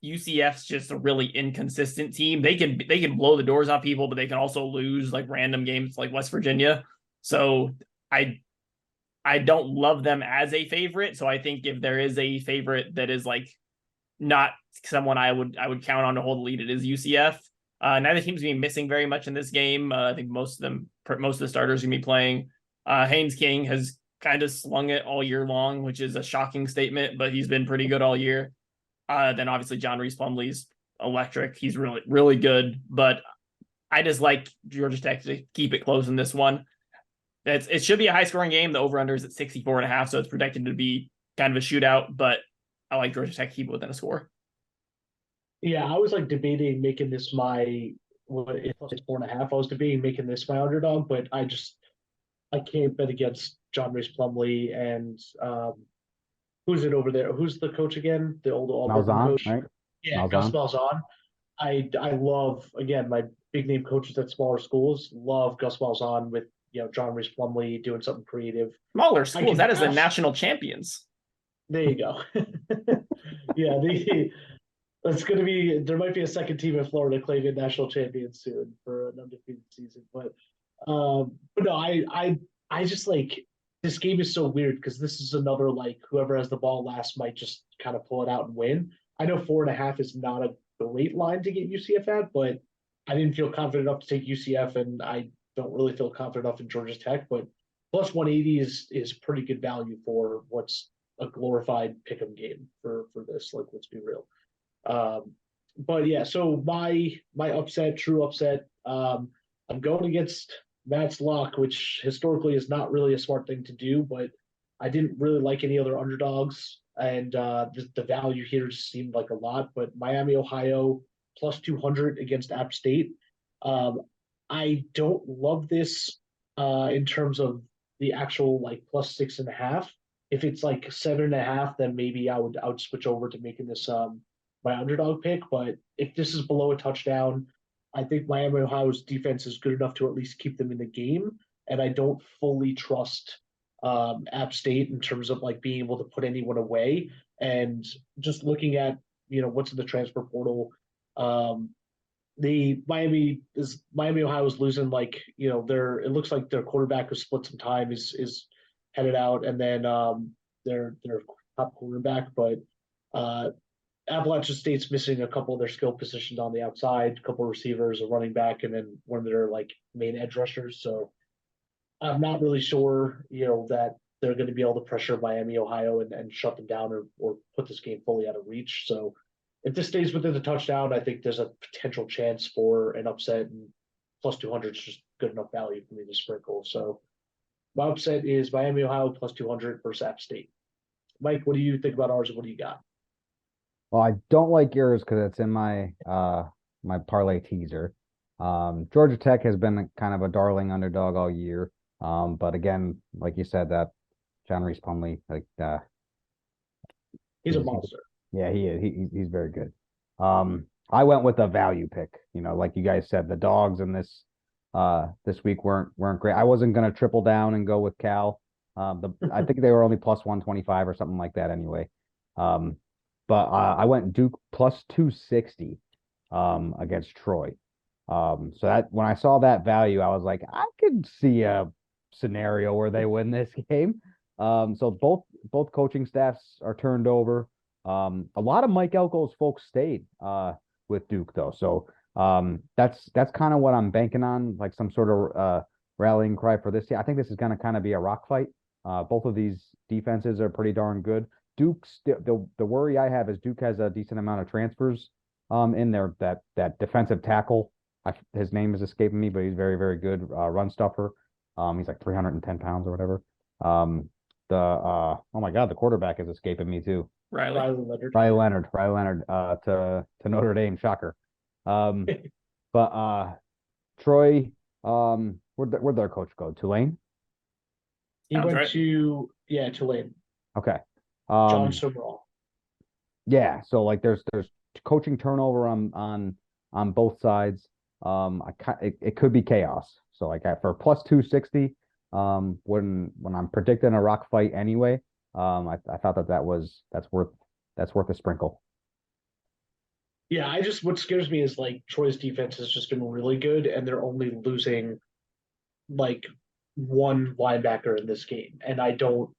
UCF's just a really inconsistent team. They can blow the doors off people, but they can also lose like random games like West Virginia. So I don't love them as a favorite. So I think if there is a favorite that is like not someone I would count on to hold the lead, it is UCF. Neither team's gonna be missing very much in this game. I think most of the starters are gonna be playing. Haynes King has kind of slung it all year long, which is a shocking statement, but he's been pretty good all year. Then obviously John Reese Plumlee's electric. He's really, really good, but I just like Georgia Tech to keep it close in this one. It should be a high scoring game. The over under is at 64.5, so it's projected to be kind of a shootout, but I like Georgia Tech to keep it within a score. Yeah, I was like debating making this my it's 4.5. I was debating making this my underdog, but I can't bet against John Reese Plumlee and who's it over there? Who's the coach again? The old Auburn Malzahn, coach. right? Yeah, Malzahn. Gus Malzahn. I love, again, my big name coaches at smaller schools. Love Gus Malzahn with John Reese Plumlee doing something creative. Smaller schools, that is the national champions. There you go. Yeah, that's going to be. There might be a second team in Florida claiming national champions soon for an undefeated season. But no, I just like this game is so weird because this is another like whoever has the ball last might just kind of pull it out and win. I know 4.5 is not a great line to get UCF at, but I didn't feel confident enough to take UCF, and I don't really feel confident enough in Georgia Tech. But +180 is pretty good value for what's a glorified pick'em game for this. Like, let's be real. But yeah, so my upset, true upset, I'm going against Matt's lock, which historically is not really a smart thing to do, but I didn't really like any other underdogs, and the value here just seemed like a lot. But Miami, Ohio, +200 against App State. I don't love this in terms of the actual like +6.5. If it's like 7.5, then maybe I would switch over to making this my underdog pick. But if this is below a touchdown, I think Miami Ohio's defense is good enough to at least keep them in the game. And I don't fully trust App State in terms of like being able to put anyone away. And just looking at what's in the transfer portal, the Miami Ohio is losing, like, their it looks like their quarterback who split some time is headed out, and then their top quarterback, but uh Appalachian State's missing a couple of their skill positions on the outside, a couple of receivers, a running back, and then one of their like main edge rushers. So I'm not really sure, that they're going to be able to pressure Miami, Ohio, and shut them down, or put this game fully out of reach. So if this stays within the touchdown, I think there's a potential chance for an upset, and plus 200 is just good enough value for me to sprinkle. So my upset is Miami, Ohio plus 200 versus App State. Mike, what do you think about ours, and what do you got? Well, I don't like yours because it's in my my parlay teaser. Georgia Tech has been kind of a darling underdog all year. But again, like you said, that John Reese Plumlee, like He's a monster. yeah, he is. He's very good. I went with a value pick. Like you guys said, the dogs in this week weren't great. I wasn't gonna triple down and go with Cal. I think they were only plus 125 or something like that anyway. But I went Duke plus 260 against Troy. So that when I saw that value, I was like, I could see a scenario where they win this game. So both coaching staffs are turned over. A lot of Mike Elko's folks stayed with Duke though. So that's kind of what I'm banking on, like some sort of rallying cry for this team. I think this is going to kind of be a rock fight. Both of these defenses are pretty darn good. Duke's the worry I have is Duke has a decent amount of transfers in there. That defensive tackle, his name is escaping me, but he's very, very good run stuffer. He's like 310 pounds or whatever. Oh my God, the quarterback is escaping me too. Riley. Riley Leonard to Notre Dame, shocker. But Troy, where'd their coach go? Tulane? He Sounds went right. to Tulane. Okay. John Summerall. Yeah, so like there's coaching turnover on both sides. It could be chaos. So like for plus 260, when I'm predicting a rock fight anyway, I thought that's worth a sprinkle. Yeah, what scares me is like Troy's defense has just been really good, and they're only losing like one linebacker in this game, and I don't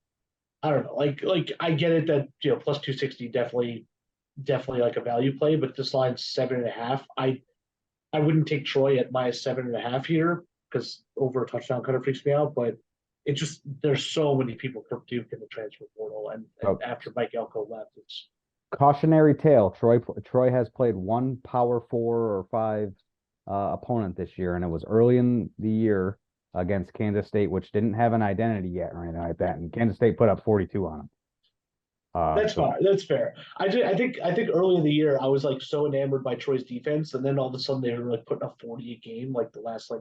know. Like I get it that plus 260 definitely like a value play, but this line's 7.5. I wouldn't take Troy at minus 7.5 here because over a touchdown kind of freaks me out. But it just there's so many people for Duke in the transfer portal, and after Mike Elko left, it's cautionary tale. Troy has played one Power 4 or 5 opponent this year, and it was early in the year against Kansas State, which didn't have an identity yet or anything like that. And Kansas State put up 42 on them. That's fair. That's fair. I think early in the year I was like so enamored by Troy's defense, and then all of a sudden they were like putting up 40 a game, like the last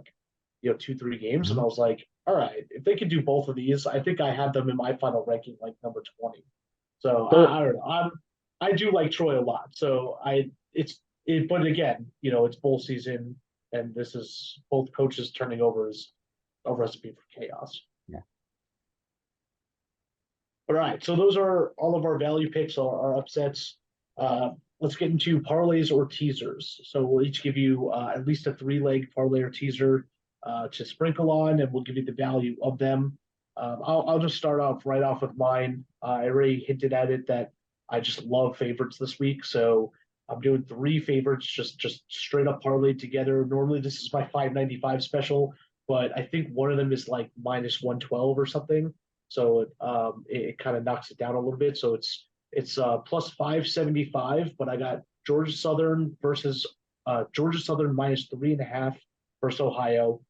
2-3 games, and I was like, all right, if they could do both of these, I think I had them in my final ranking like number 20. So I don't know. I do like Troy a lot. So but again, it's bowl season, and this is both coaches turning over is a recipe for chaos. Yeah. All right, so those are all of our value picks, our upsets. Let's get into parlays or teasers. So we'll each give you at least a 3-leg parlay or teaser to sprinkle on, and we'll give you the value of them. I'll just start off right off with mine. I already hinted at it that I just love favorites this week, so I'm doing 3 favorites just straight up parlayed together. Normally this is my 595 special, but I think one of them is like minus 112 or something. So it kind of knocks it down a little bit. So it's plus 575, but I got Georgia Southern versus Georgia Southern minus 3.5 versus Ohio.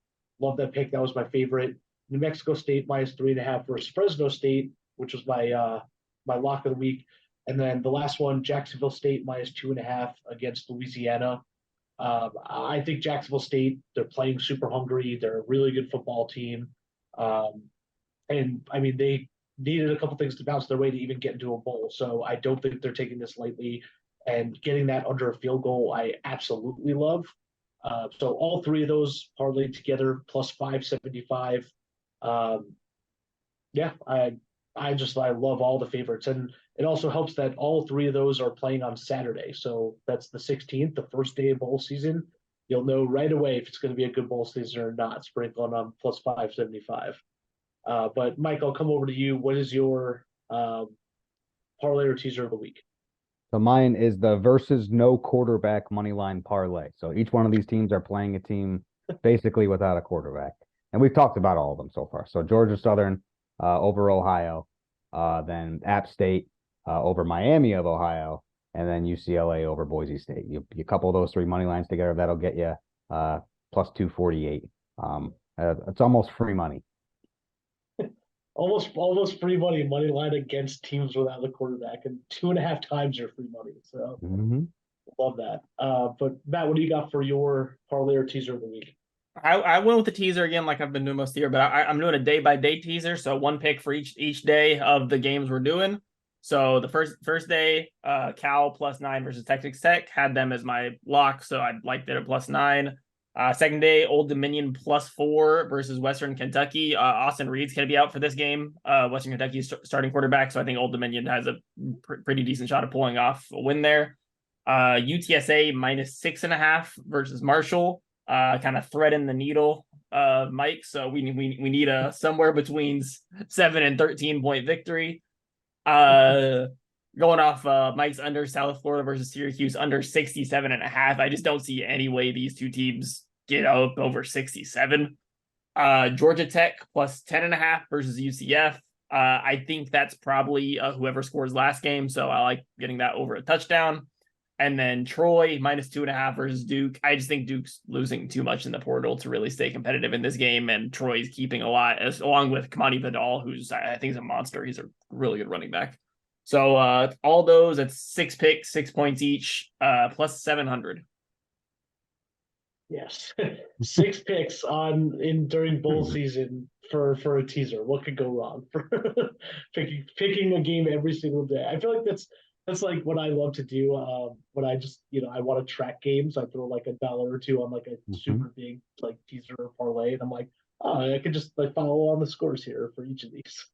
Love that pick. That was my favorite. New Mexico State minus 3.5 versus Fresno State, which was my my lock of the week. And then the last one, Jacksonville State minus 2.5 against Louisiana. I think Jacksonville State, they're playing super hungry. They're a really good football team. And I mean, they needed a couple things to bounce their way to even get into a bowl. So I don't think they're taking this lightly. And getting that under a field goal, I absolutely love. So all 3 of those parlayed together, plus 575. Yeah, I love all the favorites. And it also helps that all 3 of those are playing on Saturday. So that's the 16th, the first day of bowl season. you'll know right away if it's going to be a good bowl season or not. Sprinkling on plus 575. But Mike, I'll come over to you. What is your parlay or teaser of the week? So mine is the versus no quarterback money line parlay. So each one of these teams are playing a team basically without a quarterback. And we've talked about all of them so far. So Georgia Southern over Ohio, then App State over Miami of Ohio, and then UCLA over Boise State. You couple those three money lines together, that'll get you plus 248. It's almost free money. Almost free money line against teams without a quarterback, and 2.5 times your free money. So love that. But Matt, what do you got for your parlay or teaser of the week? I went with the teaser again, like I've been doing most of the year, but I'm doing a day-by-day teaser, so one pick for each day of the games we're doing. So the first day, Cal +9 versus Texas Tech, had them as my lock, so I liked it at +9. Second day, Old Dominion +4 versus Western Kentucky. Austin Reed's going to be out for this game. Western Kentucky's starting quarterback, so I think Old Dominion has a pretty decent shot of pulling off a win there. UTSA -6.5 versus Marshall. Kind of threading the needle, Mike. So we need a somewhere between 7 and 13 point victory. Going off Mike's under, South Florida versus Syracuse under 67.5. I just don't see any way these two teams get up over 67. Georgia Tech +10.5 versus UCF. I think that's probably whoever scores last game. So I like getting that over a touchdown. And then Troy -2.5 versus Duke. I just think Duke's losing too much in the portal to really stay competitive in this game, and Troy's keeping a lot, along with Kamani Vidal, who's I think is a monster. He's a really good running back. So all those at 6 picks, 6 points each, plus 700. Yes, 6 picks during bowl season for a teaser. What could go wrong for picking a game every single day? I feel like that's like what I love to do. When I just I want to track games, I throw like $1 or $2 on like a super big like teaser or parlay, and I'm like, oh, I could just like follow on the scores here for each of these.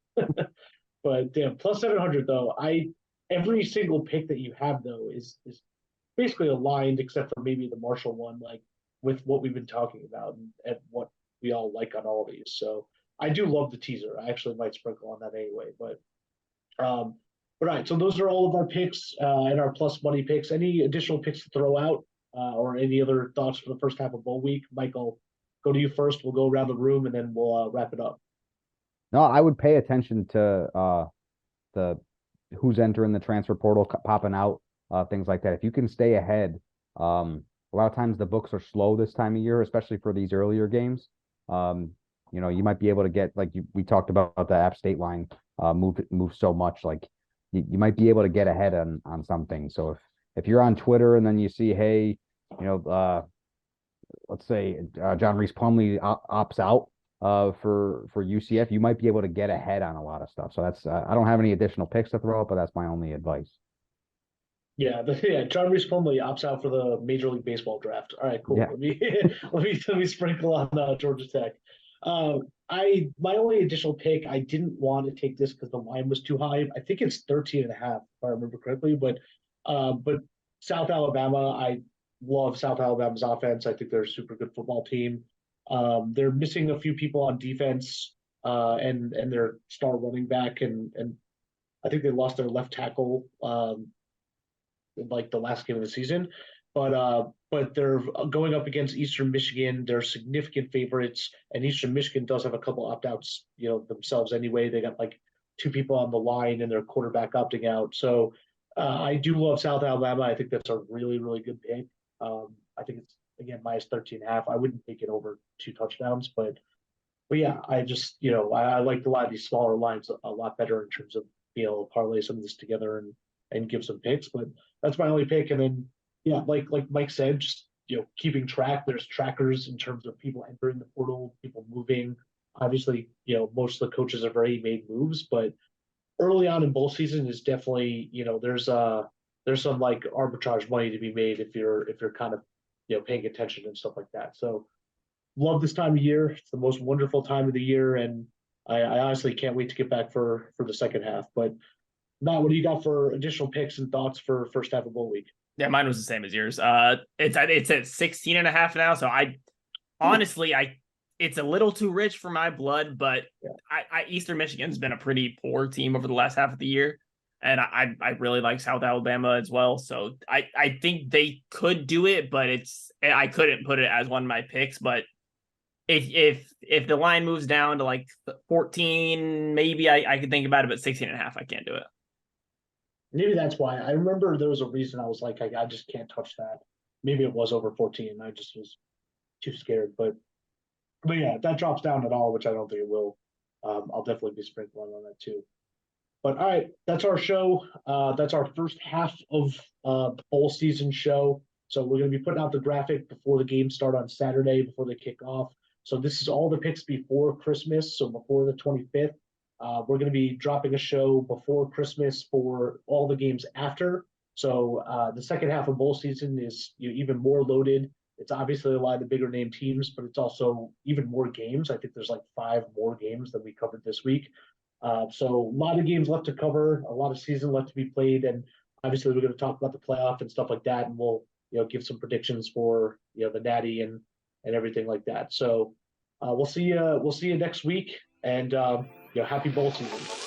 But damn, plus 700 though. Every single pick that you have though is basically aligned, except for maybe the Marshall one, like with what we've been talking about and what we all like on all these. So I do love the teaser. I actually might sprinkle on that anyway. But all right, so those are all of our picks and our plus money picks. Any additional picks to throw out or any other thoughts for the first half of bowl week? Michael, go to you first. We'll go around the room and then we'll wrap it up. No, I would pay attention to the who's entering the transfer portal, popping out, things like that. If you can stay ahead, a lot of times the books are slow this time of year, especially for these earlier games. You might be able to get we talked about the App State line move so much, like you might be able to get ahead on some things. So if you're on Twitter and then you see, hey, let's say John Reese Plumlee opts out for UCF, you might be able to get ahead on a lot of stuff. So that's I don't have any additional picks to throw out, but that's my only advice. Yeah, John Reese Plumlee opts out for the Major League Baseball draft. All right, cool. Yeah. Let me sprinkle on Georgia Tech. My only additional pick, I didn't want to take this because the line was too high. I think it's 13.5, if I remember correctly. But South Alabama, I love South Alabama's offense. I think they're a super good football team. They're missing a few people on defense and their star running back, and I think they lost their left tackle in like the last game of the season. But they're going up against Eastern Michigan. They're significant favorites, and Eastern Michigan does have a couple opt-outs, themselves anyway. They got like 2 people on the line and their quarterback opting out. So I do love South Alabama. I think that's a really, really good pick. I think it's again minus 13.5. I wouldn't take it over 2 touchdowns, but yeah, I just I like a lot of these smaller lines a lot better in terms of being able to parlay some of this together and give some picks. But that's my only pick, and then. Yeah, like Mike said, just keeping track. There's trackers in terms of people entering the portal, people moving. Obviously, most of the coaches have already made moves, but early on in bowl season is definitely there's some like arbitrage money to be made if you're kind of paying attention and stuff like that. So love this time of year. It's the most wonderful time of the year, and I honestly can't wait to get back for the second half. But Matt, what do you got for additional picks and thoughts for first half of bowl week? Yeah, mine was the same as yours. It's at 16.5 now. So honestly, it's a little too rich for my blood, but Eastern Michigan's been a pretty poor team over the last half of the year. And I really like South Alabama as well. So I think they could do it, but I couldn't put it as one of my picks. But if the line moves down to like 14, maybe I could think about it, but 16.5, I can't do it. Maybe that's why. I remember there was a reason I was like, I just can't touch that. Maybe it was over 14. I just was too scared. But yeah, if that drops down at all, which I don't think it will, I'll definitely be sprinkling on that too. But all right, that's our show. That's our first half of bowl season show. So we're going to be putting out the graphic before the games start on Saturday, before they kick off. So this is all the picks before Christmas, so before the 25th. We're going to be dropping a show before Christmas for all the games after. So the second half of bowl season is even more loaded. It's obviously a lot of the bigger name teams, but it's also even more games. I think there's like 5 more games than we covered this week. So a lot of games left to cover, a lot of season left to be played, and obviously we're going to talk about the playoff and stuff like that, and we'll give some predictions for the Natty and everything like that. So we'll see you next week, and happy bowl season.